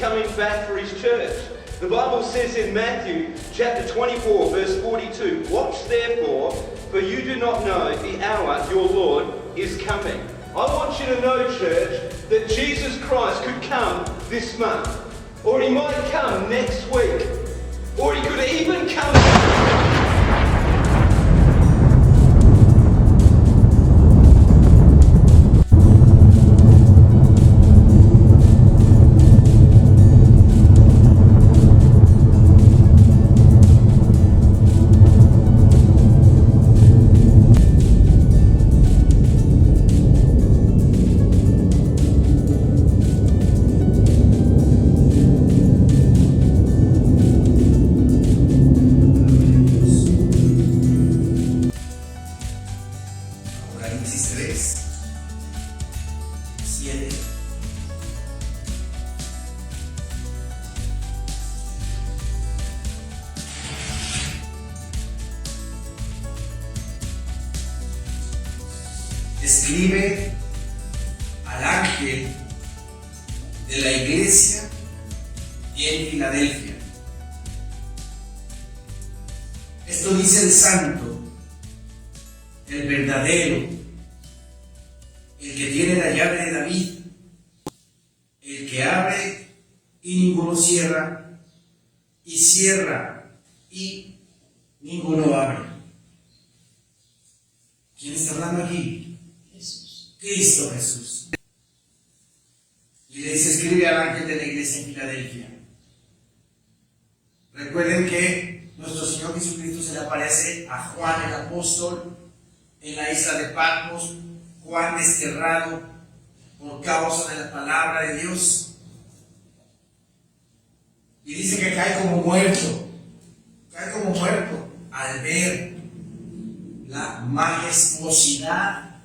coming back for his church. The Bible says in Matthew chapter 24 verse 42, "Watch therefore, for you do not know the hour your Lord is coming." I want you to know, church, that Jesus Christ could come this month, or he might come next week, or he could even come Apocalipsis 3, 7. Escribe al ángel de la iglesia en Filadelfia. Esto dice el santo, el verdadero, el que tiene la llave de David, el que abre y ninguno cierra, y cierra y ninguno abre. ¿Quién está hablando aquí? Jesús. Cristo Jesús. Y le dice, escribe al ángel de la iglesia en Filadelfia. Recuerden que nuestro Señor Jesucristo se le aparece a Juan el apóstol en la isla de Patmos, Juan desterrado por causa de la palabra de Dios. Y dice que cae como muerto al ver la majestuosidad,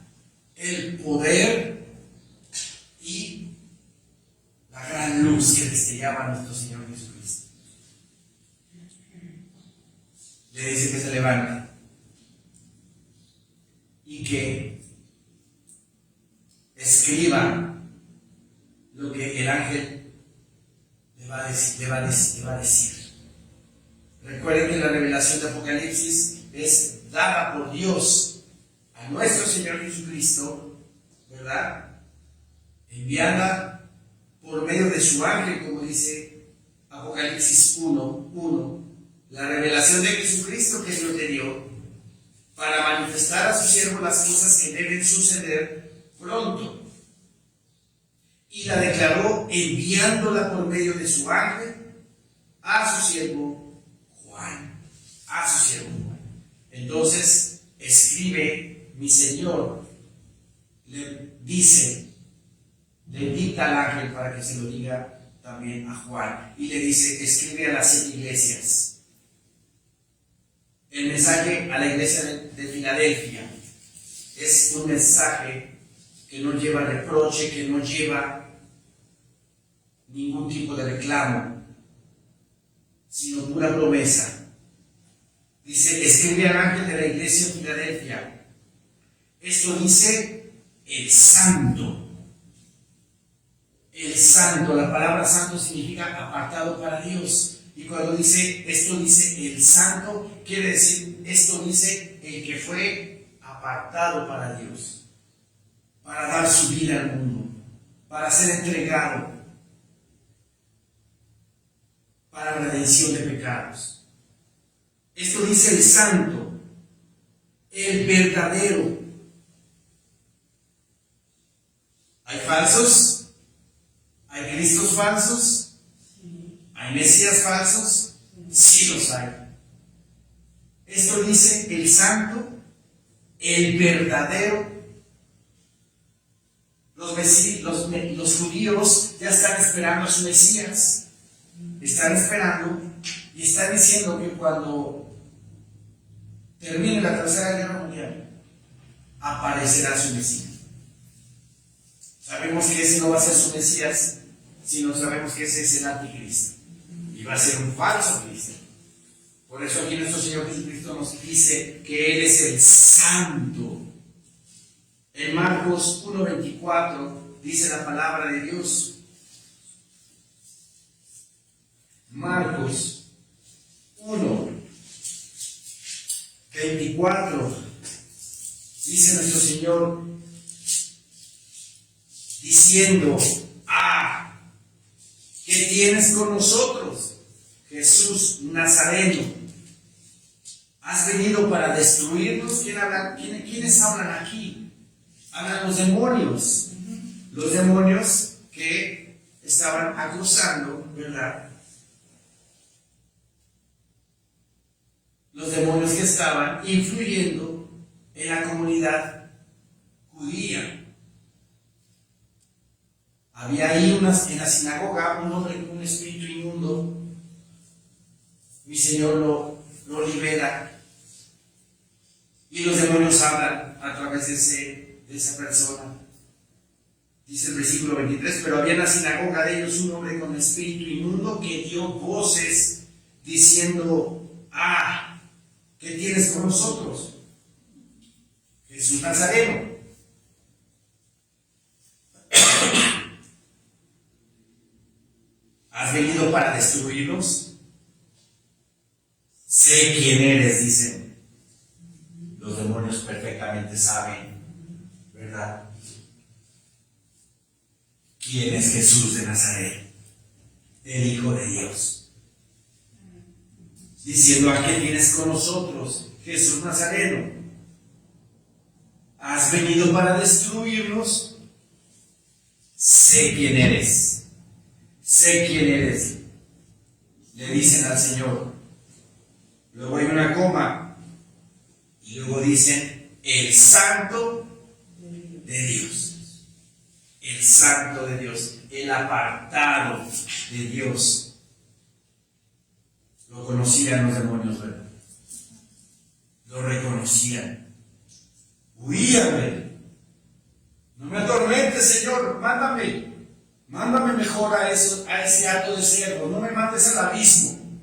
el poder y la gran luz que destellaba nuestro Señor Jesucristo. Le dice que se levante y que escriba lo que el ángel le va a decir. Recuerden que la revelación de Apocalipsis es dada por Dios a nuestro Señor Jesucristo, ¿verdad? Enviada por medio de su ángel, como dice Apocalipsis 1:1, la revelación de Jesucristo que Dios le dio para manifestar a su siervo las cosas que deben suceder pronto. Y la declaró enviándola por medio de su ángel a su siervo Juan. Entonces escribe, mi Señor le dice, le dicta al ángel para que se lo diga también a Juan, y le dice, escribe a las 7 iglesias. El mensaje a la iglesia de Filadelfia es un mensaje que no lleva reproche, que no lleva ningún tipo de reclamo, sino pura promesa. Dice, escribe al ángel de la iglesia en Filadelfia. Esto dice el santo. El santo, la palabra santo significa apartado para Dios. Y cuando dice, esto dice el santo, quiere decir, esto dice el que fue apartado para Dios, para dar su vida al mundo, para ser entregado, para redención de pecados. Esto dice el santo, el verdadero. ¿Hay falsos? ¿Hay cristos falsos? ¿Hay mesías falsos? Sí los hay. Esto dice el santo, el verdadero. Los judíos ya están esperando a su Mesías. Están esperando y están diciendo que cuando termine la Tercera Guerra Mundial aparecerá su Mesías. Sabemos que ese no va a ser su Mesías, sino sabemos que ese es el anticristo. Y va a ser un falso Cristo. Por eso aquí nuestro Señor Jesucristo nos dice que Él es el santo. En Marcos 1:24 dice la palabra de Dios. Marcos 1, 24, dice nuestro Señor, diciendo: ¿qué tienes con nosotros, Jesús Nazareno? ¿Has venido para destruirnos? ¿Quiénes hablan aquí? Hablan los demonios. Los demonios que estaban acusando, ¿verdad? Los demonios que estaban influyendo en la comunidad judía. Había ahí en la sinagoga un hombre con un espíritu inmundo. Mi Señor lo libera. Y los demonios hablan a través de esa persona. Dice el versículo 23, pero había en la sinagoga de ellos un hombre con espíritu inmundo que dio voces diciendo: ¿qué tienes con nosotros, Jesús Nazareno? ¿Has venido para destruirnos? Sé quién eres, dicen. Los demonios perfectamente saben, ¿verdad? ¿Quién es Jesús de Nazaret, el Hijo de Dios? Diciendo: ¿a qué vienes con nosotros, Jesús Nazareno? ¿Has venido para destruirnos? Sé quién eres. Sé quién eres, le dicen al Señor. Luego hay una coma y luego dicen: el Santo de Dios. El Santo de Dios, el apartado de Dios. Lo conocían los demonios, ¿verdad? Lo reconocían. Huíame. No me atormentes, Señor, mándame. Mándame mejor a ese hato de cerdo, no me mandes al abismo.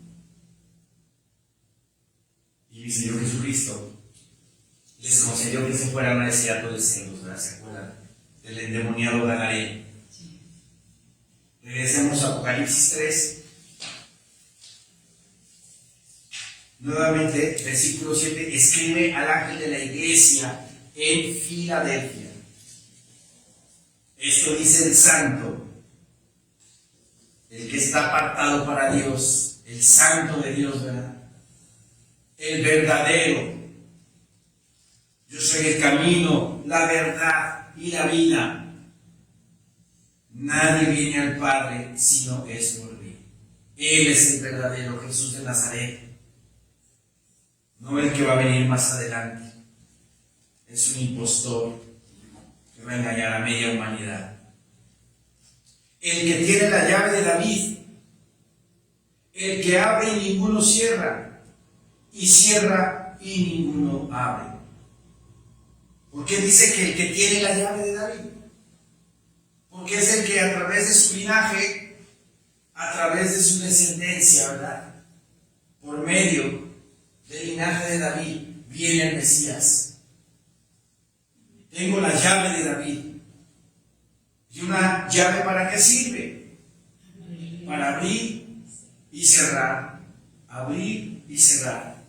Y mi Señor Jesucristo les concedió que se fueran a ese hato de cerdos, ¿verdad? ¿Se acuerdan del endemoniado Gadareno? Regresemos a Apocalipsis 3. Nuevamente, versículo 7, escribe al ángel de la iglesia en Filadelfia. Esto dice el santo, el que está apartado para Dios, el Santo de Dios, ¿verdad? El verdadero. Yo soy el camino, la verdad y la vida. Nadie viene al Padre si no es por mí. Él es el verdadero Jesús de Nazaret, no el que va a venir más adelante. Es un impostor que va a engañar a media humanidad. El que tiene la llave de David, el que abre y ninguno cierra, y cierra y ninguno abre. ¿Por qué dice que el que tiene la llave de David? Porque es el que a través de su linaje, a través de su descendencia, ¿verdad? Por medio del linaje de David, viene el Mesías. Tengo la llave de David. ¿Y una llave para qué sirve? Para abrir y cerrar. Abrir y cerrar.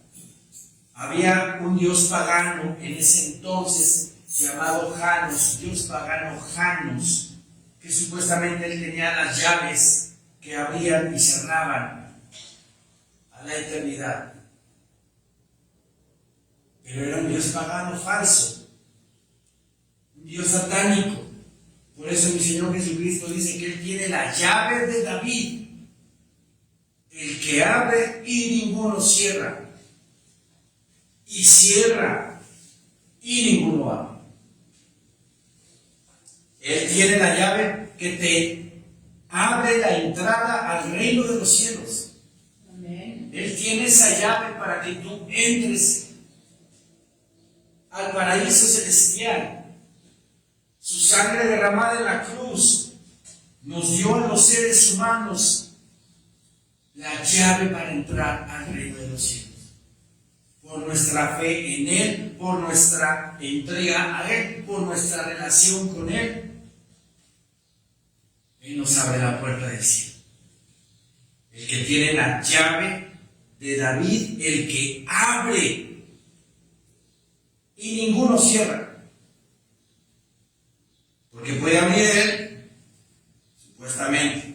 Había un dios pagano en ese entonces llamado Janus, dios pagano Janus, que supuestamente él tenía las llaves que abrían y cerraban a la eternidad. Pero era un dios pagano falso, un dios satánico. Por eso mi Señor Jesucristo dice que Él tiene la llave de David, el que abre y ninguno cierra, y cierra y ninguno abre. Él tiene la llave que te abre la entrada al reino de los cielos. Amén. Él tiene esa llave para que tú entres al paraíso celestial. Su sangre derramada en la cruz nos dio a los seres humanos la llave para entrar al reino de los cielos. Por nuestra fe en Él, por nuestra entrega a Él, por nuestra relación con Él, Él nos abre la puerta del cielo. el que tiene la llave de David, el que abre y ninguno cierra. Porque puede abrir él, supuestamente,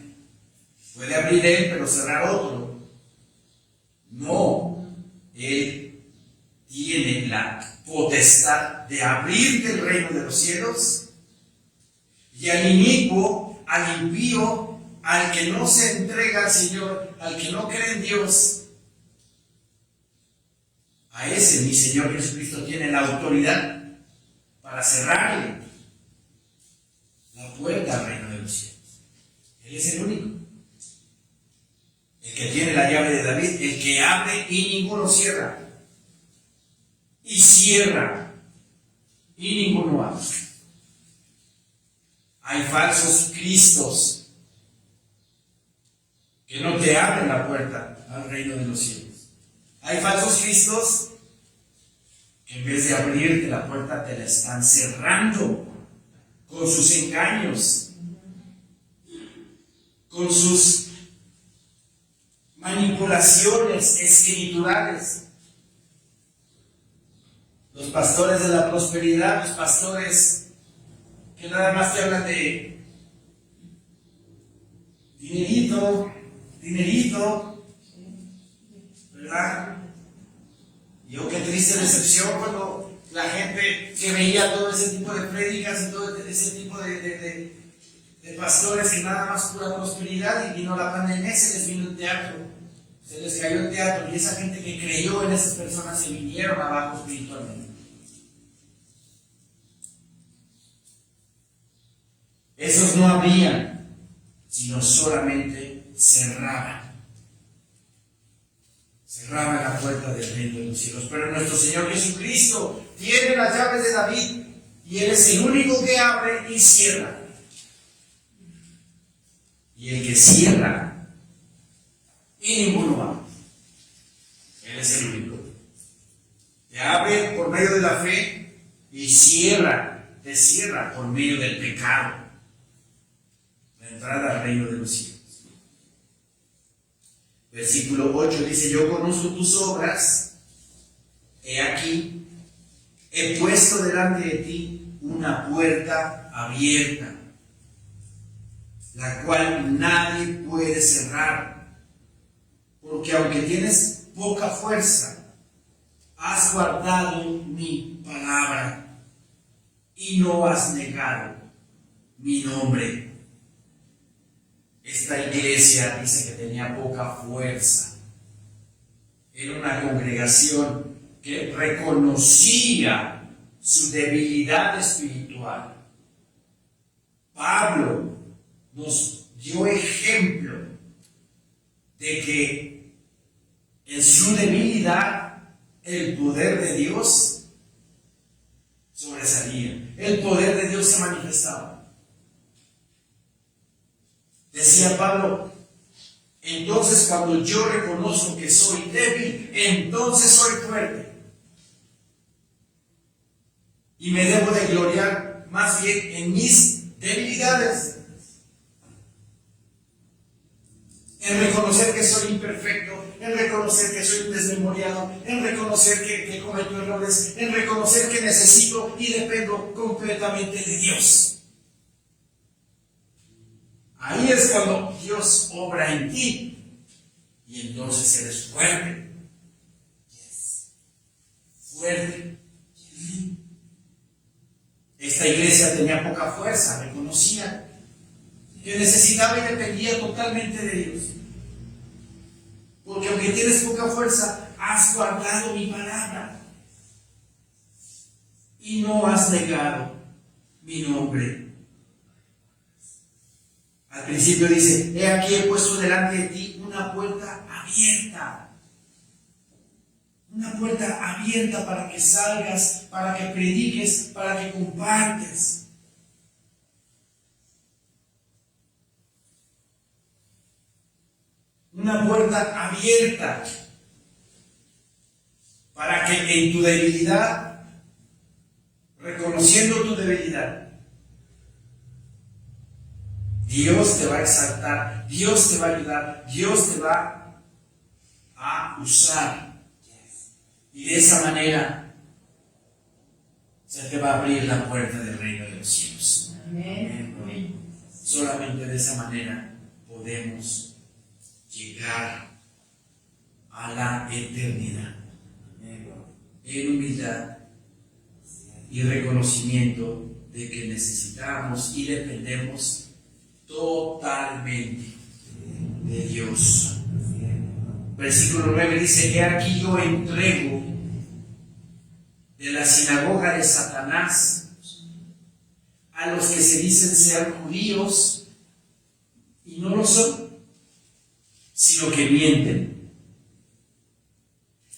puede abrir él pero cerrar otro. No, él tiene la potestad de abrirte el reino de los cielos, y al inicuo, al impío, al que no se entrega al Señor, al que no cree en Dios, a ese mi Señor Jesucristo tiene la autoridad para cerrarle la puerta al reino de los cielos. Él es el único, el que tiene la llave de David, el que abre y ninguno cierra, y cierra y ninguno abre. Hay falsos cristos que no te abren la puerta al reino de los cielos. Hay falsos cristos que en vez de abrirte la puerta te la están cerrando con sus engaños, con sus manipulaciones escriturales. Los pastores de la prosperidad, los pastores que nada más te hablan de dinerito, ¿verdad? Y qué triste decepción cuando la gente que veía todo ese tipo de prédicas y todo ese tipo de pastores que nada más pura prosperidad, y vino la pandemia, se les vino el teatro, se les cayó el teatro, y esa gente que creyó en esas personas se vinieron abajo espiritualmente. Esos no abrían, sino solamente cerraban la puerta del reino de los cielos. Pero nuestro Señor Jesucristo tiene las llaves de David, y Él es el único que abre y cierra. Y el que cierra y ninguno abre, Él es el único. Te abre por medio de la fe y te cierra por medio del pecado. La entrada al reino de los cielos. Versículo 8 dice: yo conozco tus obras, he aquí, he puesto delante de ti una puerta abierta, la cual nadie puede cerrar, porque aunque tienes poca fuerza, has guardado mi palabra y no has negado mi nombre. Esta iglesia dice que tenía poca fuerza. Era una congregación que reconocía su debilidad espiritual. Pablo nos dio ejemplo de que en su debilidad el poder de Dios sobresalía. El poder de Dios se manifestaba. Decía Pablo: entonces cuando yo reconozco que soy débil, entonces soy fuerte. Y me debo de gloriar más bien en mis debilidades. En reconocer que soy imperfecto, en reconocer que soy un desmemoriado, en reconocer que cometo errores, en reconocer que necesito y dependo completamente de Dios. Ahí es cuando Dios obra en ti, y entonces eres fuerte. Fuerte. Esta iglesia tenía poca fuerza, reconocía que necesitaba y dependía totalmente de Dios. Porque aunque tienes poca fuerza, has guardado mi palabra y no has negado mi nombre. Al principio dice: he aquí, he puesto delante de ti una puerta abierta. Una puerta abierta para que salgas, para que prediques, para que compartes. Una puerta abierta para que en tu debilidad, reconociendo tu debilidad, Dios te va a exaltar, Dios te va a ayudar, Dios te va a usar. Y de esa manera se te va a abrir la puerta del reino de los cielos. Amén. Solamente de esa manera podemos llegar a la eternidad. En humildad y reconocimiento de que necesitamos y dependemos totalmente de Dios. Versículo 9 dice: he aquí yo entrego de la sinagoga de Satanás a los que se dicen ser judíos y no lo son, sino que mienten.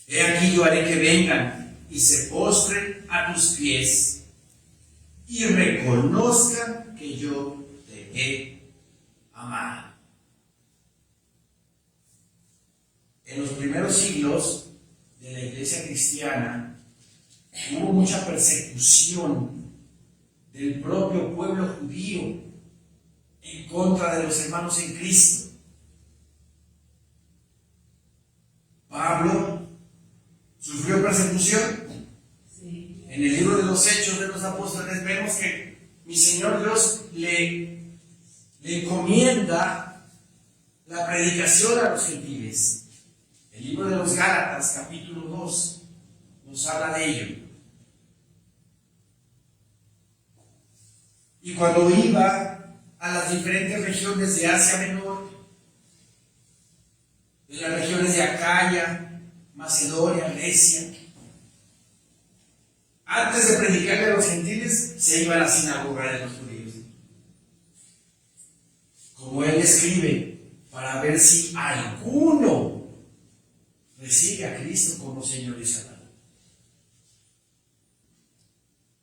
He aquí yo haré que vengan y se postren a tus pies y reconozcan que yo te he amado. En los primeros siglos de la iglesia cristiana hubo mucha persecución del propio pueblo judío en contra de los hermanos en Cristo. Pablo sufrió persecución. Sí. En el libro de los Hechos de los Apóstoles vemos que mi Señor Dios le encomienda la predicación a los gentiles. El libro de los Gálatas, capítulo 2, nos habla de ello. Y cuando iba a las diferentes regiones de Asia Menor, de las regiones de Acaya, Macedonia, Grecia, antes de predicarle a los gentiles, se iba a la sinagoga de los judíos. Como él escribe, para ver si alguno recibe a Cristo como Señor y Salvador.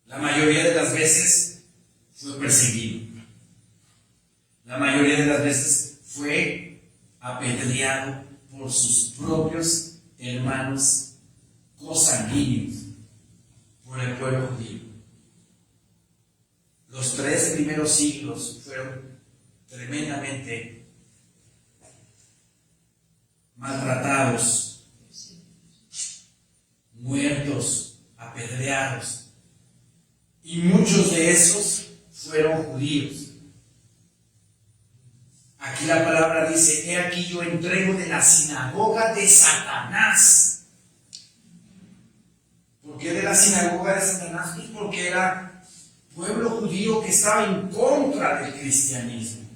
La mayoría de las veces fue perseguido. La mayoría de las veces fue apedreado por sus propios hermanos cosanguíneos, por el pueblo judío. Los 3 primeros siglos fueron tremendamente maltratados, muertos, apedreados, y muchos de esos fueron judíos. Aquí la palabra dice: he aquí yo entrego de la sinagoga de Satanás. ¿Por qué de la sinagoga de Satanás? Pues porque era pueblo judío que estaba en contra del cristianismo,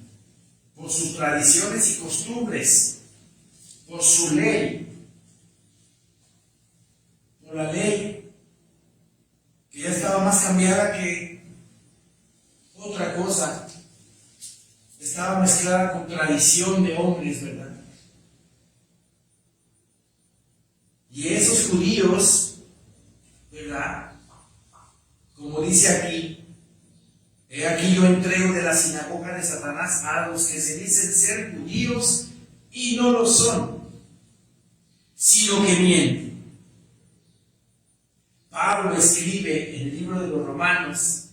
por sus tradiciones y costumbres, por su ley, por la ley que ya estaba más cambiada que otra cosa. Estaba mezclada con tradición de hombres, ¿verdad? Y esos judíos, ¿verdad? Como dice aquí: he aquí yo entrego de la sinagoga de Satanás a los que se dicen ser judíos y no lo son, sino que mienten. Pablo escribe en el libro de los Romanos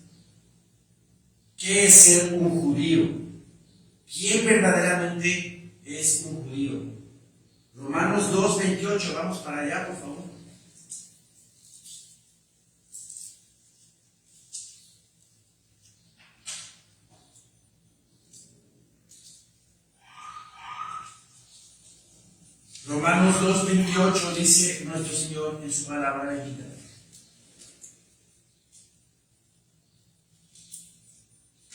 qué es ser un judío. ¿Quién verdaderamente es un judío? Romanos 2:28, vamos para allá, por favor. Romanos 2:28 dice nuestro Señor en su palabra bendita: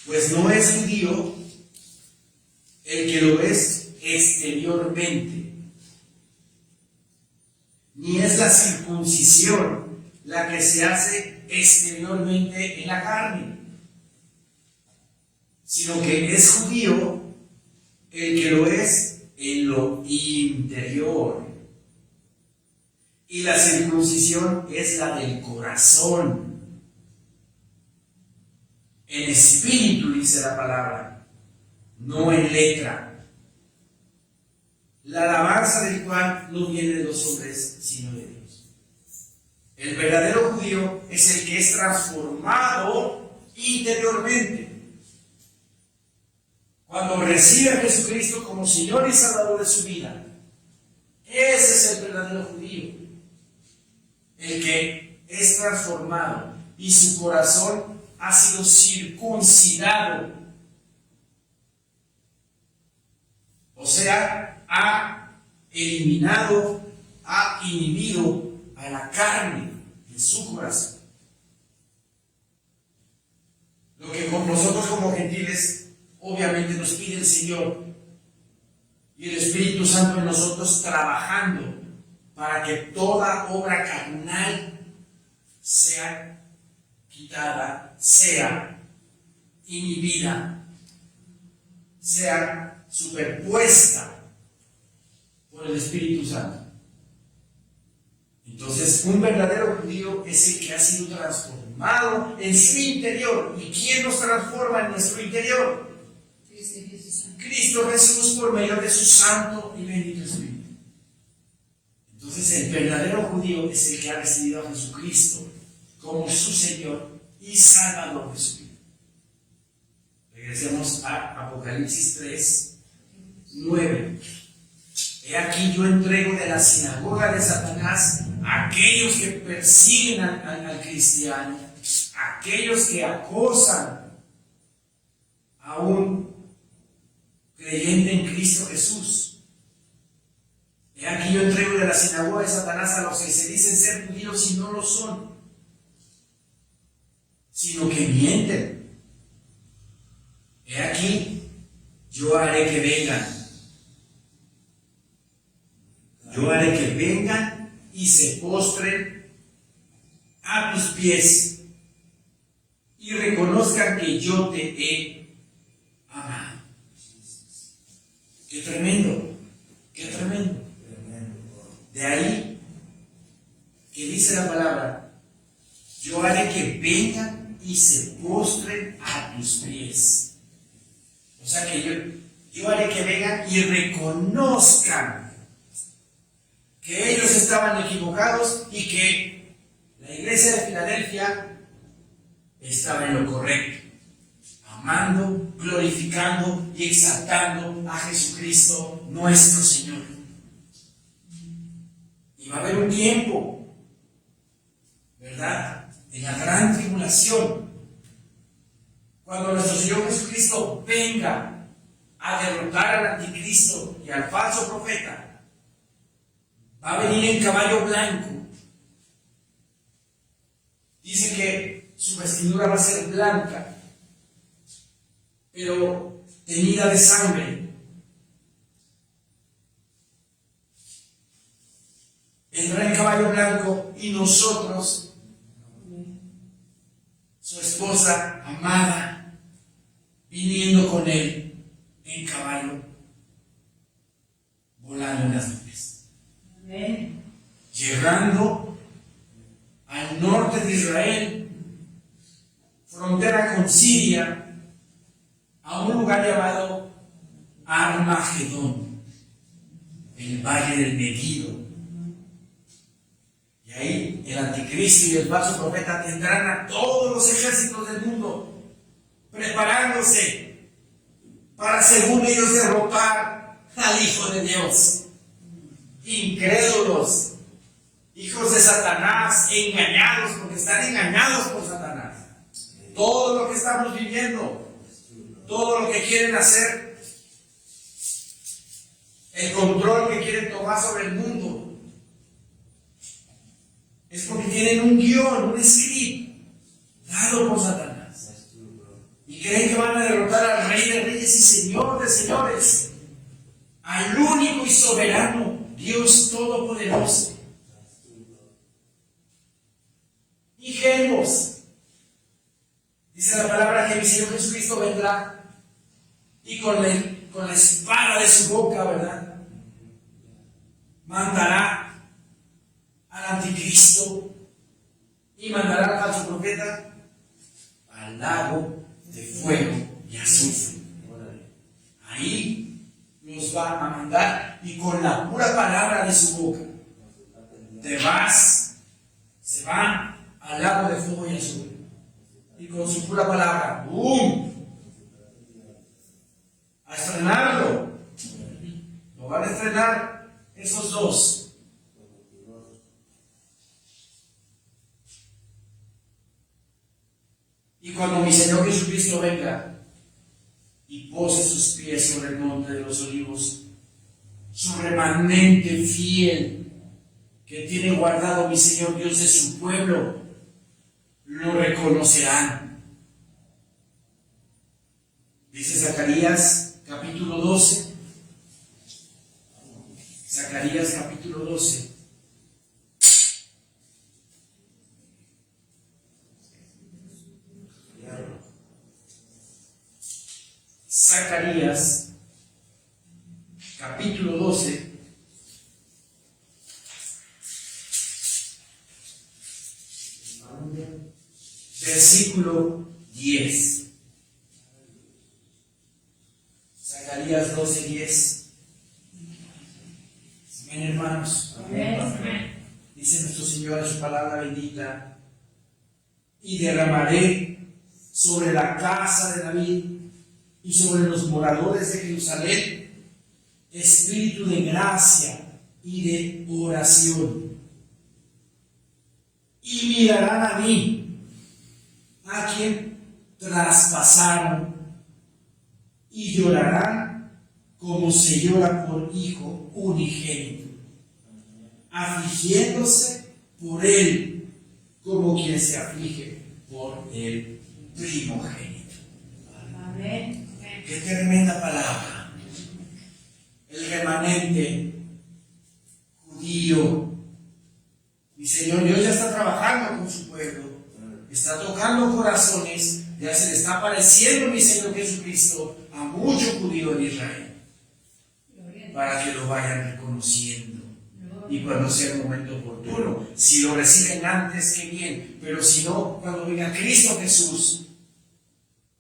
pues no es judío el que lo es exteriormente, ni es la circuncisión la que se hace exteriormente en la carne, sino que es judío el que lo es en lo interior. Y la circuncisión es la del corazón, en espíritu, dice la palabra, no en letra, la alabanza del cual no viene de los hombres, sino de Dios. El verdadero judío es el que es transformado interiormente. Cuando recibe a Jesucristo como Señor y Salvador de su vida, ese es el verdadero judío, el que es transformado y su corazón ha sido circuncidado. O sea, ha eliminado, ha inhibido a la carne de su corazón. Lo que nosotros como gentiles obviamente nos pide el Señor y el Espíritu Santo en nosotros trabajando para que toda obra carnal sea quitada, sea inhibida, sea superpuesta por el Espíritu Santo. Entonces, un verdadero judío es el que ha sido transformado en su interior. ¿Y quién nos transforma en nuestro interior? Cristo Jesús, por medio de su santo y bendito Espíritu. Entonces, el verdadero judío es el que ha recibido a Jesucristo como su Señor y Salvador de su vida. Regresemos a Apocalipsis 3, 9. He aquí yo entrego de la sinagoga de Satanás a aquellos que persiguen al cristiano, a aquellos que acosan a un creyente en Cristo Jesús. He aquí yo entrego de la sinagoga de Satanás a los que se dicen ser judíos y no lo son, sino que mienten. He aquí yo haré que vengan. Yo haré que vengan y se postren a tus pies y reconozcan que yo te he amado. Qué tremendo, qué tremendo. De ahí que dice la palabra, yo haré que vengan y se postren a tus pies. O sea que yo haré que vengan y reconozcan que ellos estaban equivocados y que la iglesia de Filadelfia estaba en lo correcto, amando, glorificando y exaltando a Jesucristo nuestro Señor. Y va a haber un tiempo, ¿verdad?, en la gran tribulación, cuando nuestro Señor Jesucristo venga a derrotar al anticristo y al falso profeta. Va a venir en caballo blanco. Dice que su vestidura va a ser blanca, pero teñida de sangre. Vendrá en caballo blanco y nosotros, su esposa amada, viniendo con él en caballo, volando en las nubes. Llegando al norte de Israel, frontera con Siria, a un lugar llamado Armagedón, el valle del Megiddo. Y ahí el anticristo y el falso profeta tendrán a todos los ejércitos del mundo preparándose para, según ellos, derrotar al Hijo de Dios. Incrédulos, hijos de Satanás, engañados, porque están engañados por Satanás. Todo lo que estamos viviendo, todo lo que quieren hacer, el control que quieren tomar sobre el mundo, es porque tienen un guión, un script dado por Satanás. Y creen que van a derrotar al Rey de Reyes y Señor de Señores, al único y soberano Dios Todopoderoso. Ingenuos. Dice la palabra que mi Señor Jesucristo vendrá y con la espada de su boca, ¿verdad?, mandará al anticristo y mandará al falso profeta al lago de fuego y azufre. Ahí los va a mandar y con la pura palabra de su boca se van al lago de fuego y azufre. Y con su pura palabra, ¡bum!, frenarlo. Lo van a frenar esos dos. Y cuando mi Señor Jesucristo venga y pose sus pies sobre el monte de los olivos, su remanente fiel que tiene guardado mi Señor Dios de su pueblo, lo reconocerán. Dice Zacarías capítulo 12. Zacarías capítulo 12. Zacarías capítulo 12. Versículo 10. Zacarías 12, 10. Amén, hermanos. Amén. Dice nuestro Señor en su palabra bendita: y derramaré sobre la casa de David y sobre los moradores de Jerusalén espíritu de gracia y de oración. Y mirarán a mí, a quien traspasaron, y llorarán como se llora por hijo unigénito, afligiéndose por él como quien se aflige por el primogénito. Amén. Qué tremenda palabra. El remanente judío. Mi Señor Dios ya está trabajando con su pueblo, está tocando corazones, ya se le está apareciendo mi Señor Jesucristo a muchos judíos de Israel, para que lo vayan reconociendo. Y cuando sea el momento oportuno, si lo reciben antes, que bien, pero si no, cuando venga Cristo Jesús,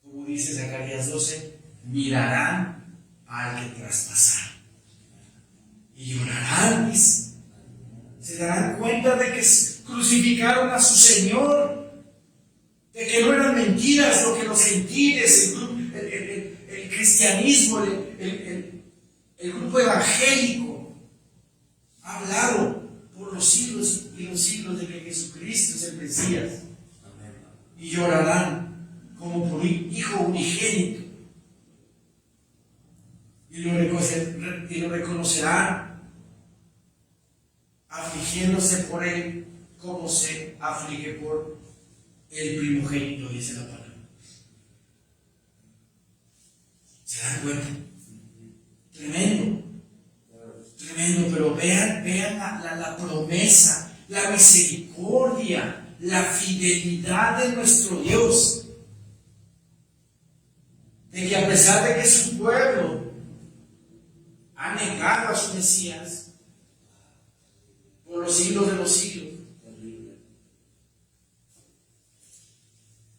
como dice Zacarías 12, mirarán al que traspasaron y llorarán, dice. Se darán cuenta de que crucificaron a su Señor, de que no eran mentiras lo que los gentiles, el cristianismo, el grupo evangélico ha hablado por los siglos y los siglos de que Jesucristo es el Mesías. Y llorarán como por hijo unigénito, y lo reconocerán, afligiéndose por él como se aflige por el primogénito, dice la palabra. ¿Se dan cuenta? Tremendo, tremendo, pero vean la promesa, la misericordia, la fidelidad de nuestro Dios, de que a pesar de que su pueblo ha negado a su Mesías por los siglos de los siglos,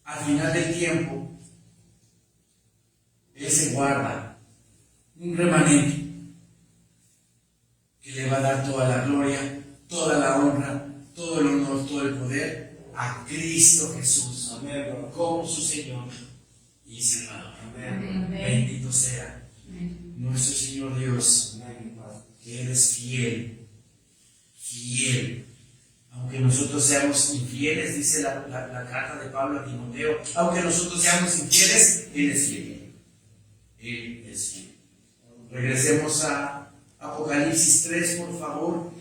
al final del tiempo Él se guarda un remanente que le va a dar toda la gloria, toda la honra, todo el honor, todo el poder a Cristo Jesús. Amén. Como su Señor y Salvador. Amén. Bendito sea Amén. nuestro Señor Dios, que eres fiel, fiel. Aunque nosotros seamos infieles, dice la carta de Pablo a Timoteo, aunque nosotros seamos infieles, Él es fiel. Él es fiel. Regresemos a Apocalipsis 3, por favor.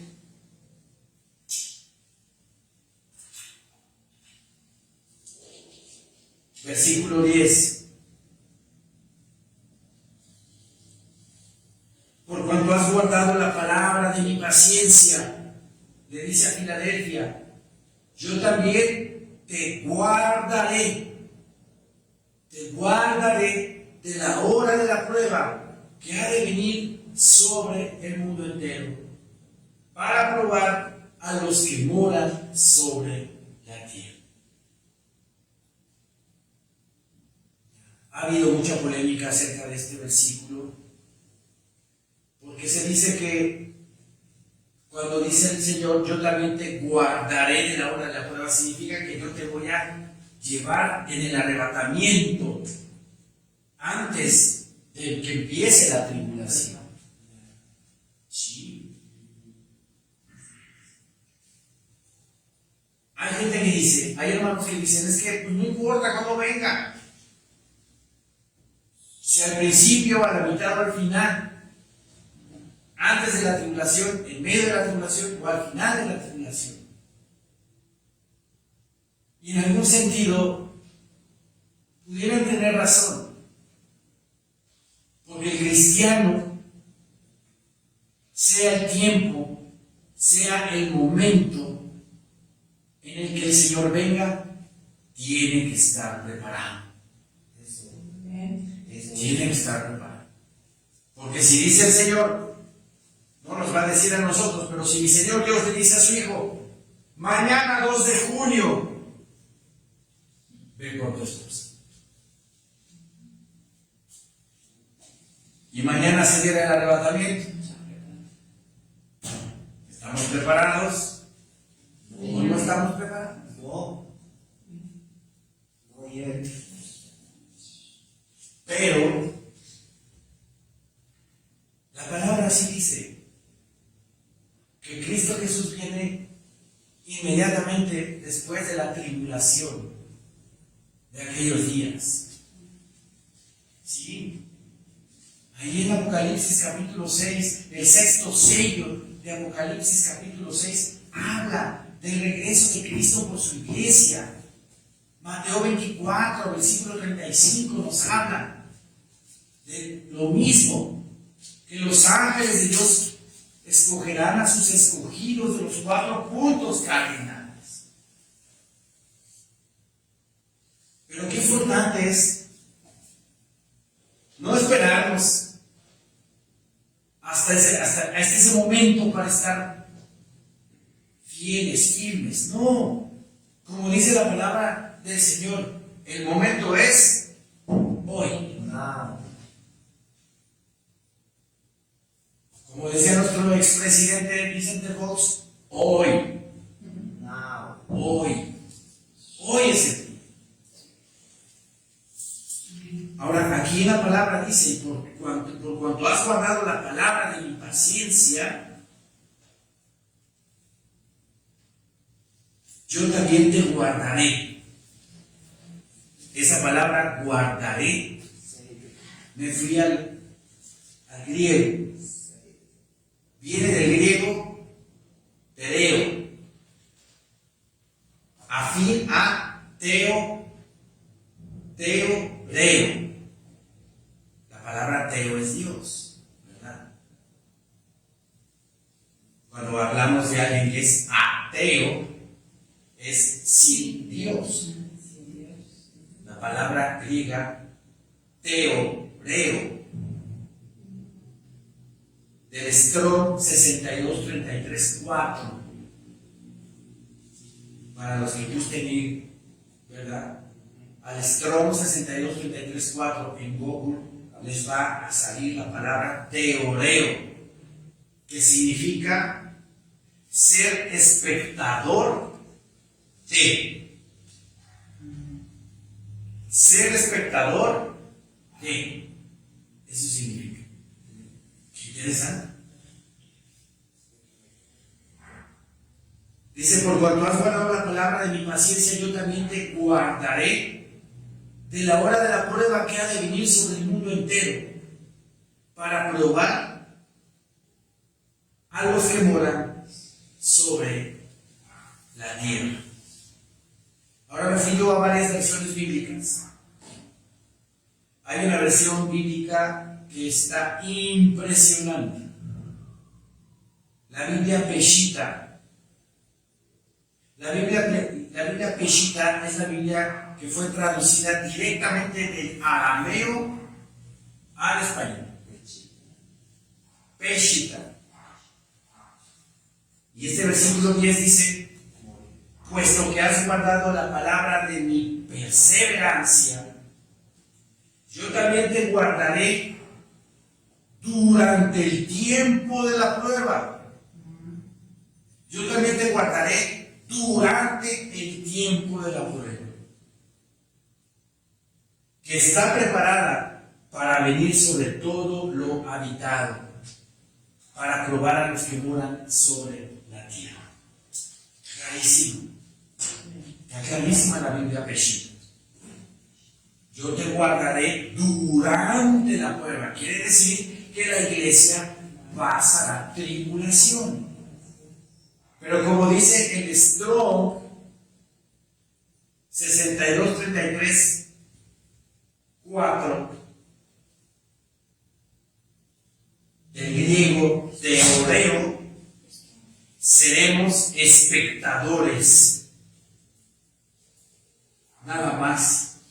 Versículo 10. Por cuanto has guardado la palabra de mi paciencia, le dice a Filadelfia, yo también te guardaré de la hora de la prueba que ha de venir sobre el mundo entero, para probar a los que moran sobre la tierra. Ha habido mucha polémica acerca de este versículo, porque se dice que cuando dice el Señor, yo también te guardaré de la hora de la prueba, significa que yo te voy a llevar en el arrebatamiento antes del que empiece la tribulación. Sí. Hay gente que dice, hay hermanos que dicen, es que pues, no importa cuando venga, si al principio, a la mitad o al final, antes de la tribulación, en medio de la tribulación o al final de la tribulación. Y en algún sentido, pudieran tener razón, porque el cristiano, sea el tiempo, sea el momento en el que el Señor venga, tiene que estar preparado. Tiene que estar preparado. Porque si dice el Señor, no nos va a decir a nosotros, pero si mi Señor Dios le dice a su Hijo, mañana 2 de junio, ven por tu esposa. Y mañana se diera el arrebatamiento. ¿Estamos preparados? ¿O no estamos preparados? No. Pero la palabra sí dice que Cristo Jesús viene inmediatamente después de la tribulación de aquellos días. ¿Sí? Ahí en Apocalipsis capítulo 6, el sexto sello de Apocalipsis capítulo 6, habla del regreso de Cristo por su iglesia. Mateo 24, versículo 35 nos habla de lo mismo, que los ángeles de Dios escogerán a sus escogidos de los 4 puntos cardinales. Pero qué importante es no esperarnos hasta ese momento para estar fieles, firmes. No, como dice la palabra del Señor, el momento es hoy. Como decía nuestro expresidente Vicente Fox, hoy. Hoy. Hoy es el día. Ahora, aquí en la palabra dice, por cuanto has guardado la palabra de mi paciencia, yo también te guardaré. Esa palabra guardaré, me fui al griego. Viene del griego tereo, afín a teo, deo. La palabra teo es Dios, ¿verdad? Cuando hablamos de alguien que es ateo, es sin Dios. La palabra griega teoreo, del Strong 62-33-4, para los que gusten ir, ¿verdad? Al Strong 62-33-4 en Google les va a salir la palabra teoreo, que significa ser espectador de. Ser espectador de. Eso significa. Qué interesante. Dice, por cuanto has guardado la palabra de mi paciencia, yo también te guardaré de la hora de la prueba que ha de venir sobre el mundo entero, para probar a los que moran sobre la tierra. Ahora me fui yo a varias versiones bíblicas. Hay una versión bíblica que está impresionante. La Biblia Peshitta. La Biblia Peshitta es la Biblia que fue traducida directamente del arameo al español. Peshitta. Y este versículo 10 dice, puesto que has guardado la palabra de mi perseverancia, yo también te guardaré durante el tiempo de la prueba. Yo también te guardaré durante el tiempo de la prueba, que está preparada para venir sobre todo lo habitado, para probar a los que moran sobre la tierra. Clarísimo. Está clarísima la Biblia Peshitta. Yo te guardaré durante la prueba. Quiere decir que la iglesia pasa la tribulación. Pero como dice el Strong 62:33-4, del griego teoreo, seremos espectadores, nada más,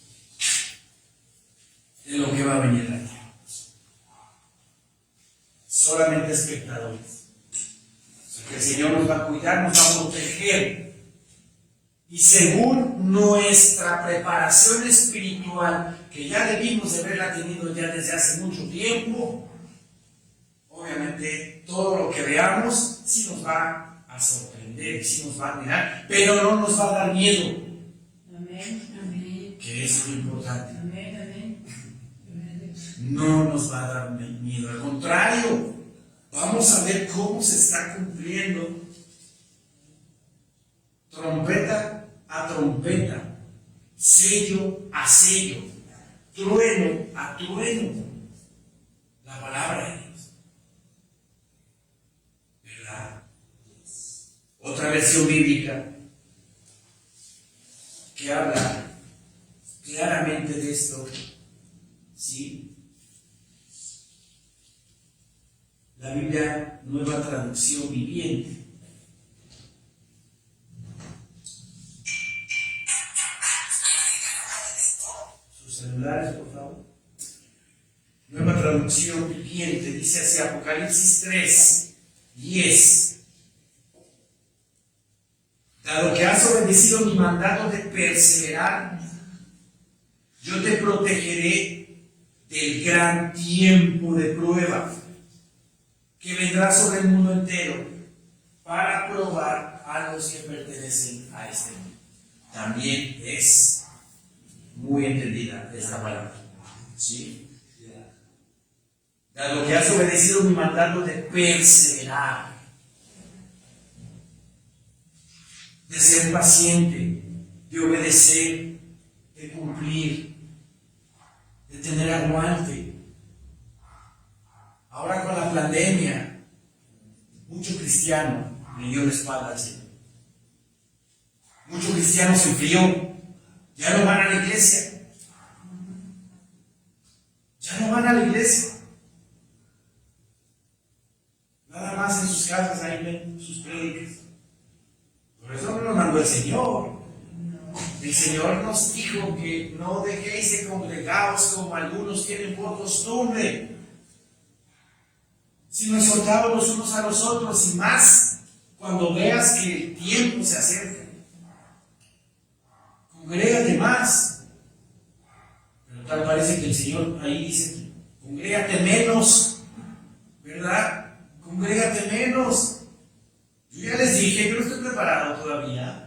de lo que va a venir aquí. Solamente espectadores. O sea, que el Señor nos va a cuidar, nos va a proteger. Y según nuestra preparación espiritual, que ya debimos de haberla tenido ya desde hace mucho tiempo, obviamente todo lo que veamos sí nos va a sorprender, sí nos va a admirar, pero no nos va a dar miedo. Amén. Amén. Que es lo importante. Amén. Amén. No nos va a dar miedo, al contrario, vamos a ver cómo se está cumpliendo trompeta a trompeta, sello a sello, trueno a trueno, la palabra de Dios, ¿verdad? Otra versión bíblica que habla claramente de esto, ¿sí? La Biblia Nueva Traducción Viviente. Sus celulares, por favor. Nueva Traducción Viviente, dice así, Apocalipsis 3:10. Dado que has obedecido mi mandato de perseverar, yo te protegeré del gran tiempo de prueba que vendrá sobre el mundo entero para probar a los que pertenecen a este mundo. También es muy entendida esta palabra. ¿Sí? Dado que has obedecido mi mandato de perseverar, de ser paciente, de obedecer, de cumplir, de tener aguante. Ahora con la pandemia, mucho cristiano le dio la espalda al Señor. Mucho cristiano se enfrió, ya no van a la iglesia. Ya no van a la iglesia. Nada más en sus casas ahí ven sus prédicas. Por eso no nos mandó el Señor. El Señor nos dijo que no dejéis de congregaos como algunos tienen por costumbre, sino exhortaos los unos a los otros, y más cuando veas que el tiempo se acerca. Congrégate más. Pero tal parece que el Señor ahí dice, congrégate menos, ¿verdad? Congrégate menos. Yo ya les dije, yo no estoy preparado todavía.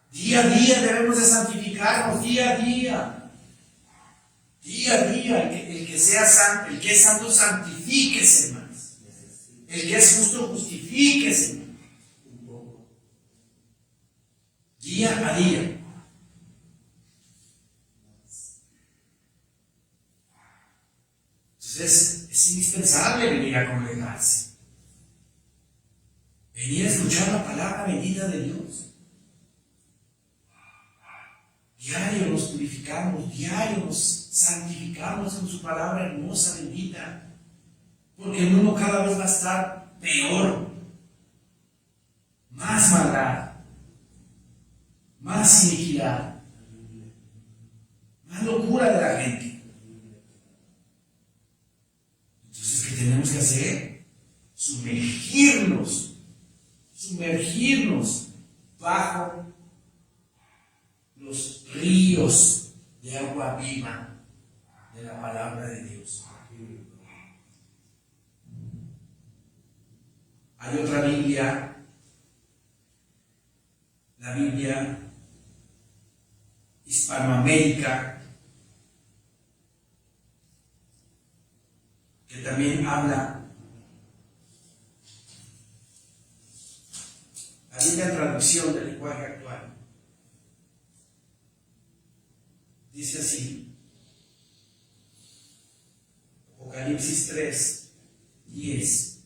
Día a día debemos de santificarnos, día a día. Día a día, el que sea santo, el que es santo, santifíquese más. El que es justo, justifíquese más. Día a día. Entonces, es indispensable venir a congregarse. Venir a escuchar la palabra bendita de Dios. Diario nos purificamos, diario nos santificamos en su palabra hermosa, bendita. Porque el mundo cada vez va a estar peor. Más maldad. Más iniquidad. Más locura de la gente. Entonces, ¿qué tenemos que hacer? Sumergirnos bajo los ríos de agua viva de la palabra de Dios. Hay otra Biblia, la Biblia Hispanoamérica, también habla, la misma traducción del lenguaje actual. Dice así, Apocalipsis 3, 10.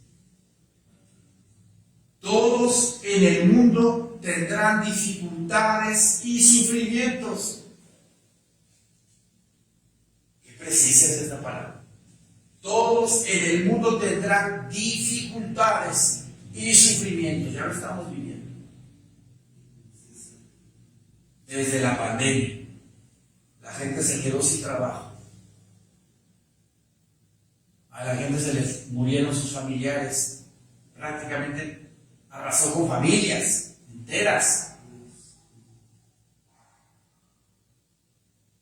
Todos en el mundo tendrán dificultades y sufrimientos. Qué precisa es esta palabra. Todos en el mundo tendrán dificultades y sufrimientos. Ya lo estamos viviendo. Desde la pandemia, la gente se quedó sin trabajo. A la gente se les murieron sus familiares. Prácticamente arrasó con familias enteras.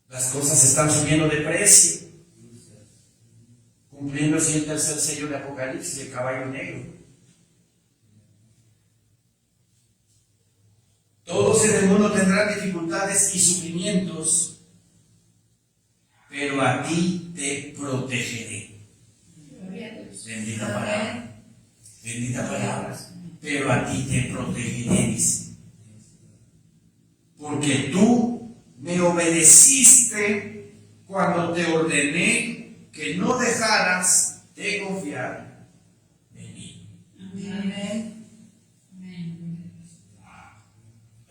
Las cosas están subiendo de precio, cumpliendo así el tercer sello de Apocalipsis, el caballo negro. Todos en el mundo tendrán dificultades y sufrimientos, pero a ti te protegeré. Bendita palabra. Bendita palabra. Pero a ti te protegeré, dice. Porque tú me obedeciste cuando te ordené que no dejaras de confiar en mí. Amén.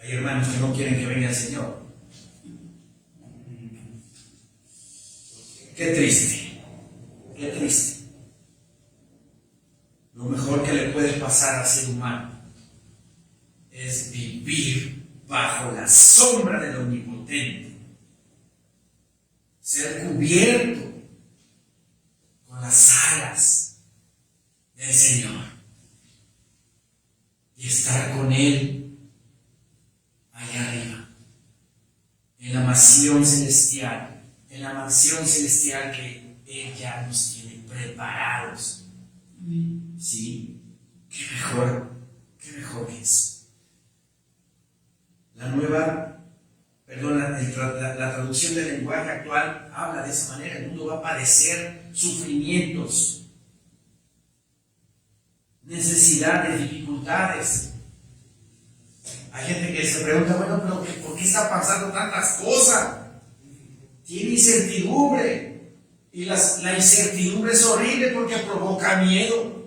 Hay hermanos que no quieren que venga el Señor. Qué triste. Qué triste. Lo mejor que le puede pasar al ser humano es vivir bajo la sombra del Omnipotente, ser cubierto con las alas del Señor y estar con Él allá arriba, en la mansión celestial, que Él ya nos tiene preparados. Sí, qué mejor que eso. La traducción del lenguaje actual habla de esa manera. El mundo va a padecer sufrimientos, necesidades, dificultades. Hay gente que se pregunta, bueno, pero ¿por qué está pasando tantas cosas? Tiene incertidumbre. Y la incertidumbre es horrible porque provoca miedo.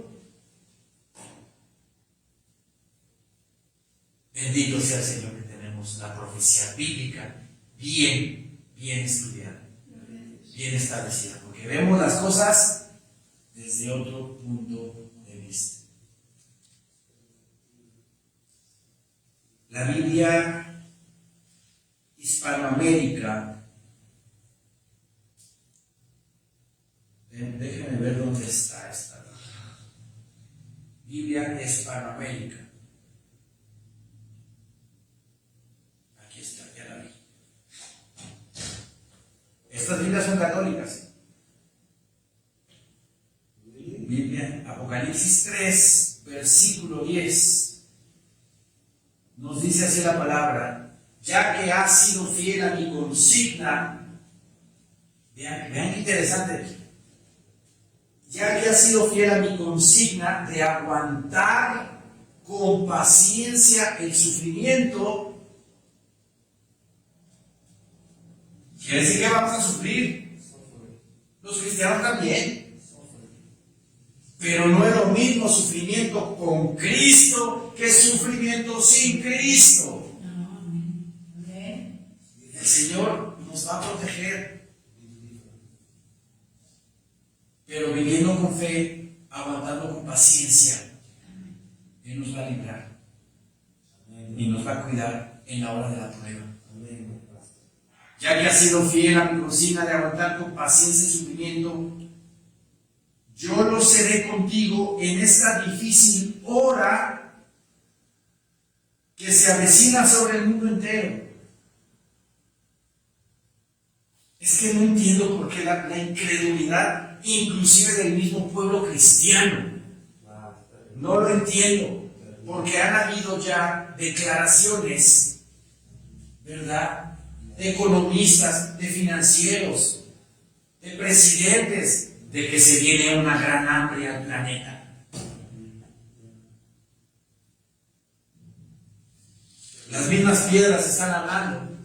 Bendito sea el Señor que tenemos la profecía bíblica bien estudiada, bien establecida, porque vemos las cosas desde otro punto de vista. La Biblia Hispanoamérica, déjenme ver dónde está esta Biblia Hispanoamérica. Aquí está, ya la vi. Estas Biblias son católicas. Biblia, Apocalipsis 3, versículo 10. Nos dice así la palabra: ya que has sido fiel a mi consigna. Vean qué interesante. Ya que has sido fiel a mi consigna de aguantar con paciencia el sufrimiento. ¿Quiere decir que vamos a sufrir? Los cristianos también. Pero no es lo mismo sufrimiento con Cristo que sufrimiento sin Cristo. El Señor nos va a proteger, pero viviendo con fe, aguantando con paciencia, Él nos va a librar y nos va a cuidar en la hora de la prueba. Ya que has sido fiel a mi consigna de aguantar con paciencia el sufrimiento, yo lo seré contigo en esta difícil hora que se avecina sobre el mundo entero. Es que no entiendo por qué la incredulidad, inclusive del mismo pueblo cristiano. No lo entiendo, porque han habido ya declaraciones, ¿verdad?, de economistas, de financieros, de presidentes de que se viene una gran hambre al planeta. Las mismas piedras están hablando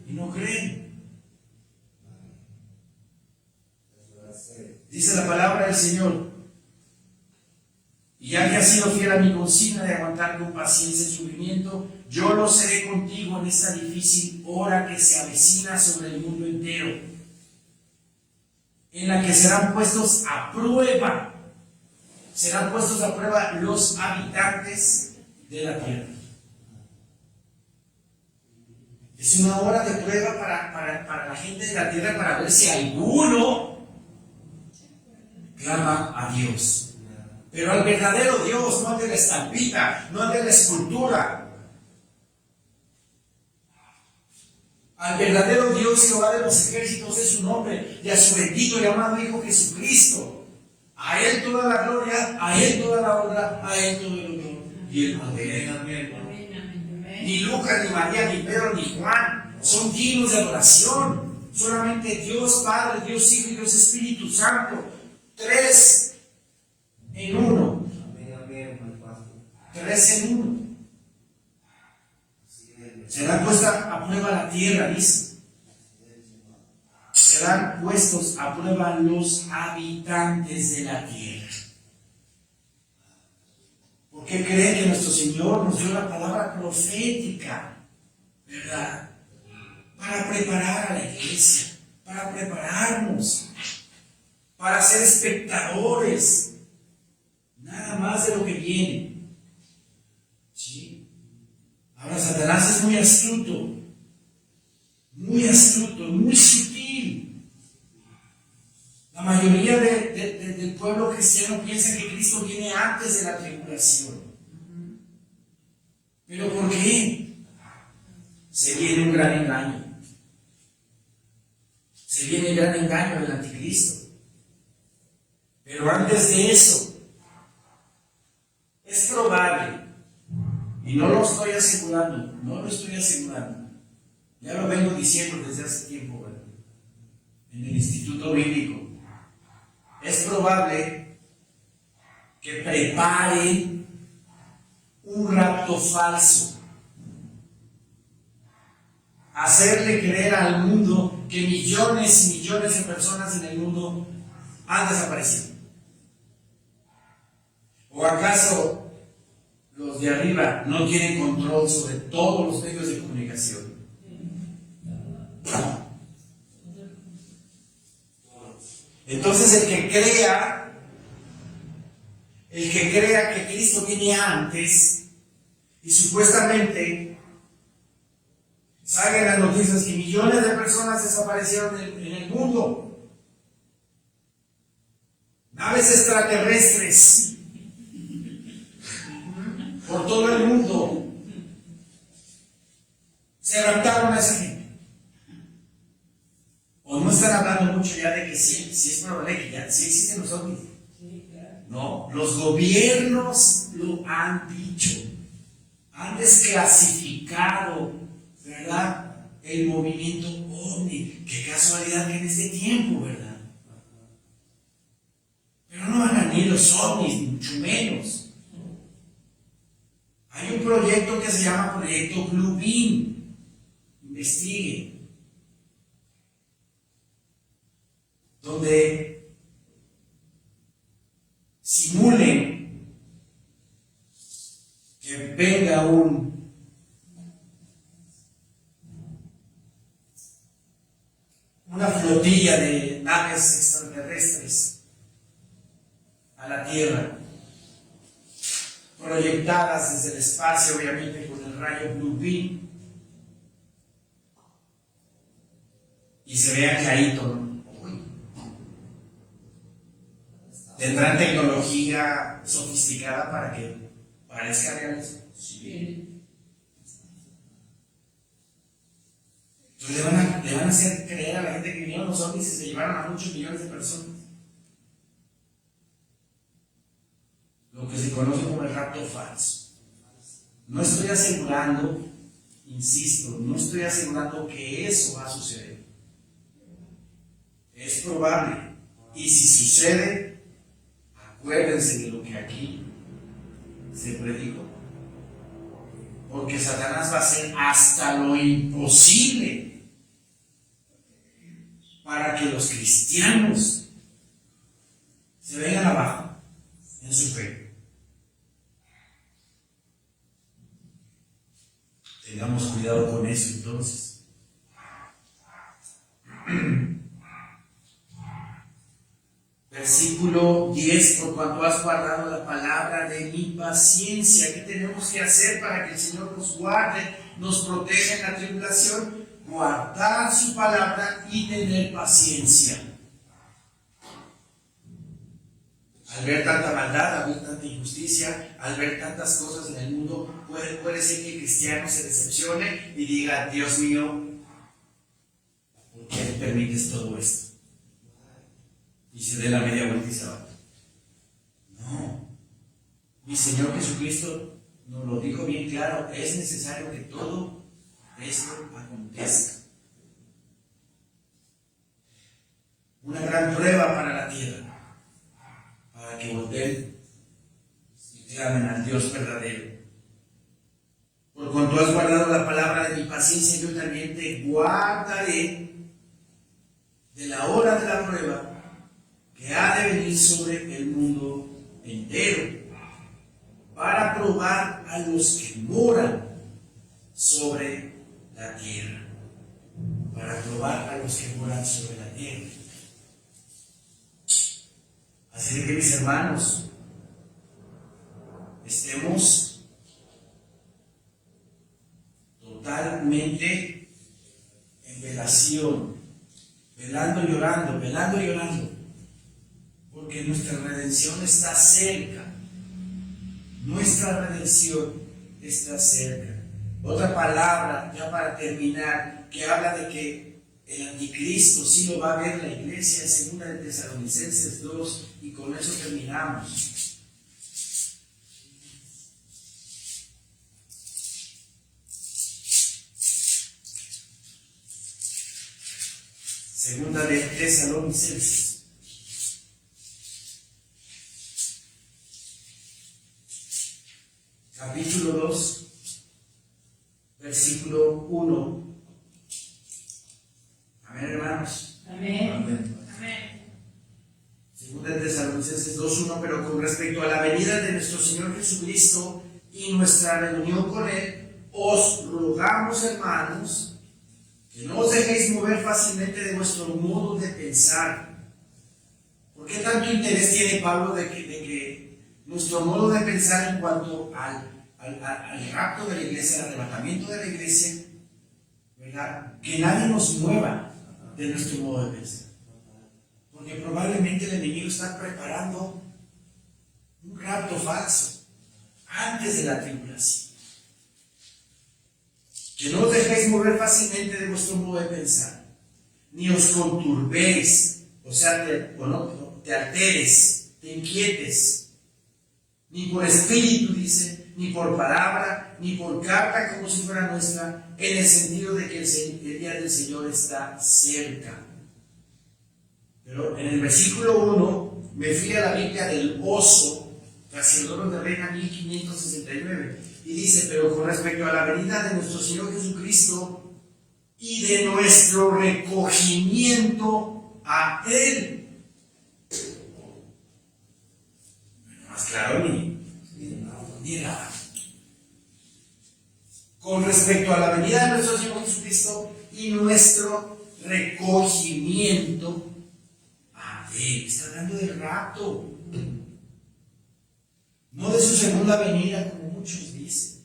y no creen. Dice la palabra del Señor: y ya que has sido fiel a mi consigna de aguantar con paciencia el sufrimiento, yo lo seré contigo en esta difícil hora que se avecina sobre el mundo entero, en la que serán puestos a prueba los habitantes de la tierra. Es una hora de prueba para la gente de la tierra, para ver si alguno clama a Dios. Pero al verdadero Dios, no al de la estampita, no al de la escultura. Al verdadero Dios, Jehová de los ejércitos es su nombre, y a su bendito y amado Hijo Jesucristo. A Él toda la gloria, a Él toda la honra, a Él todo el honor y el poder. Amén. Ni Lucas, ni María, ni Pedro, ni Juan son dignos de adoración. Solamente Dios Padre, Dios Hijo y Dios Espíritu Santo. 3 en 1. 3 en 1. Será puesta a prueba la tierra, dice. Serán puestos a prueba los habitantes de la tierra. Porque creen que nuestro Señor nos dio la palabra profética, ¿verdad? Para preparar a la iglesia, para prepararnos, para ser espectadores, nada más de lo que viene. ¿Sí? Ahora, Satanás es muy astuto, muy sutil. La mayoría del pueblo cristiano piensa que Cristo viene antes de la tribulación. ¿Pero por qué? Se viene un gran engaño. Se viene el gran engaño del anticristo. Pero antes de eso, es probable, y no lo estoy asegurando, ya lo vengo diciendo desde hace tiempo, ¿verdad? En el Instituto Bíblico, es probable que preparen un rapto falso, hacerle creer al mundo que millones y millones de personas en el mundo han desaparecido. ¿O acaso los de arriba no tienen control sobre todos los medios de comunicación? Entonces el que crea que Cristo viene antes y supuestamente salgan las noticias que millones de personas desaparecieron en el mundo, naves extraterrestres por todo el mundo, se raptaron a esa gente. O no están hablando mucho ya de que sí es probable que ya sí existen los ovnis. No, los gobiernos lo han dicho, han desclasificado, ¿verdad?, el movimiento ovni. Qué casualidad que en este tiempo, ¿verdad? Pero no van a ni los ovnis, ni mucho menos. Hay un proyecto que se llama Proyecto Blue Beam. Investigue. Donde simulen que venga una flotilla de naves extraterrestres a la Tierra, proyectadas desde el espacio, obviamente con el rayo Blue Beam, y se vea clarito, ¿no? ¿Tendrán tecnología sofisticada para que parezca real? Sí. Entonces le van a hacer creer a la gente que vinieron los ovnis y se llevaron a muchos millones de personas. Lo que se conoce como el rapto falso. No estoy asegurando, insisto, no estoy asegurando que eso va a suceder. Es probable. Y si sucede, acuérdense de lo que aquí se predicó. Porque Satanás va a hacer hasta lo imposible para que los cristianos se vengan abajo en su fe. Tengamos cuidado con eso entonces. Versículo 10, por cuanto has guardado la palabra de mi paciencia. ¿Qué tenemos que hacer para que el Señor nos guarde, nos proteja en la tribulación? Guardar su palabra y tener paciencia. Al ver tanta maldad, al ver tanta injusticia, al ver tantas cosas en el mundo, puede ser que el cristiano se decepcione y diga: Dios mío, ¿por qué permites todo esto? Y se dé la media vuelta y se va. No. Mi Señor Jesucristo nos lo dijo bien claro: es necesario que todo esto acontezca. Una gran prueba para la tierra, para que volteen y clamen al Dios verdadero. Por cuanto has guardado la palabra de mi paciencia, yo también te guardaré de la hora de la prueba que ha de venir sobre el mundo entero, para probar a los que moran sobre la tierra. Para probar a los que moran sobre la tierra. Así que, mis hermanos, estemos totalmente en velación, velando y llorando, velando y llorando, porque nuestra redención está cerca. Nuestra redención está cerca. Otra palabra, ya para terminar, que habla de que el anticristo sí lo va a ver la iglesia, en 2 de Tesalonicenses 2, y con eso terminamos. Segunda de Tesalonicenses. Capítulo 2, versículo 1. Amén, hermanos. Amén. Amén. Amén. Segunda de Tesalonicenses 2:1. Pero con respecto a la venida de nuestro Señor Jesucristo y nuestra reunión con Él, os rogamos, hermanos, que no os dejéis mover fácilmente de vuestro modo de pensar. ¿Por qué tanto interés tiene Pablo de que nuestro modo de pensar en cuanto al rapto de la iglesia, al arrebatamiento de la iglesia, ¿verdad? Que nadie nos mueva de nuestro modo de pensar? Porque probablemente el enemigo está preparando un rapto falso antes de la tribulación. Que no os dejéis mover fácilmente de vuestro modo de pensar, ni os conturbéis, o sea, te alteres, te inquietes, ni por espíritu, dice, ni por palabra, ni por carta como si fuera nuestra, en el sentido de que el día del Señor está cerca. Pero en el versículo 1 me fui a la Biblia del Oso, Casiodoro de Reina 1569, y dice: pero con respecto a la venida de nuestro Señor Jesucristo y de nuestro recogimiento a Él. Más claro ni nada. Con respecto a la venida de nuestro Señor Jesucristo y nuestro recogimiento a Él. Está hablando del rapto, no de su segunda venida, como muchos dicen.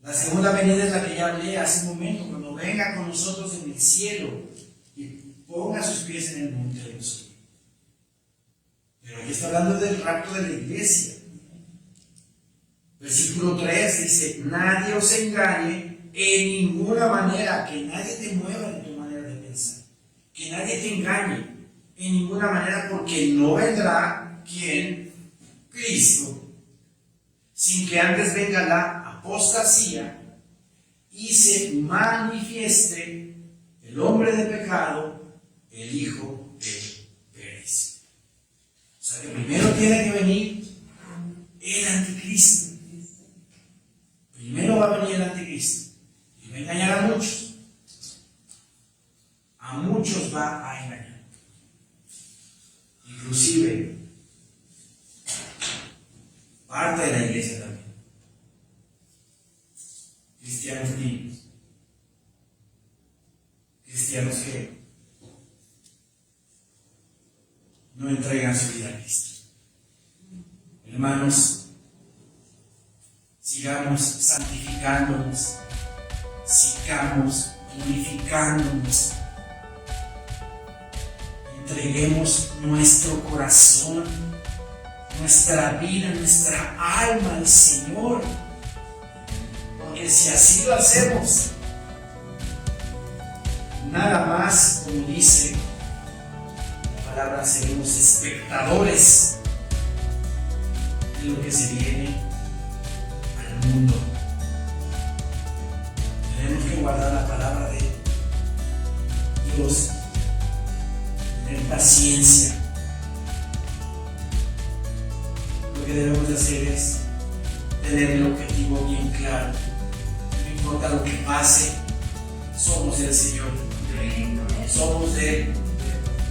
La segunda venida es la que ya hablé hace un momento, cuando venga con nosotros en el cielo y ponga sus pies en el monte de los olivos. Pero aquí está hablando del rapto de la iglesia. Versículo 3 dice: nadie os engañe en ninguna manera, que nadie te mueva de tu manera de pensar, que nadie te engañe en ninguna manera, porque no vendrá ¿quién? Cristo, sin que antes venga la apostasía y se manifieste el hombre de pecado, el hijo de sea que primero tiene que venir el anticristo. Primero va a venir el anticristo y va a engañar a muchos. A muchos va a engañar. Inclusive parte de la iglesia también. Cristianos niños. Cristianos que no entregan su vida a Cristo. Hermanos, sigamos santificándonos, sigamos purificándonos, entreguemos nuestro corazón, nuestra vida, nuestra alma al Señor, porque si así lo hacemos, nada más, como dice la palabra, seremos espectadores de lo que se viene al mundo. Tenemos que guardar la palabra de Dios, tener paciencia. Lo que debemos de hacer es tener el objetivo bien claro. No importa lo que pase, somos del Señor. Somos de Él.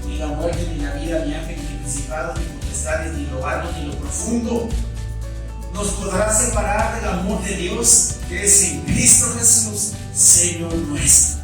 Ni la muerte, ni la vida, ni ángeles, ni principados, ni potestades, ni lo alto, ni lo profundo nos podrá separar del amor de Dios que es en Cristo Jesús, Señor nuestro.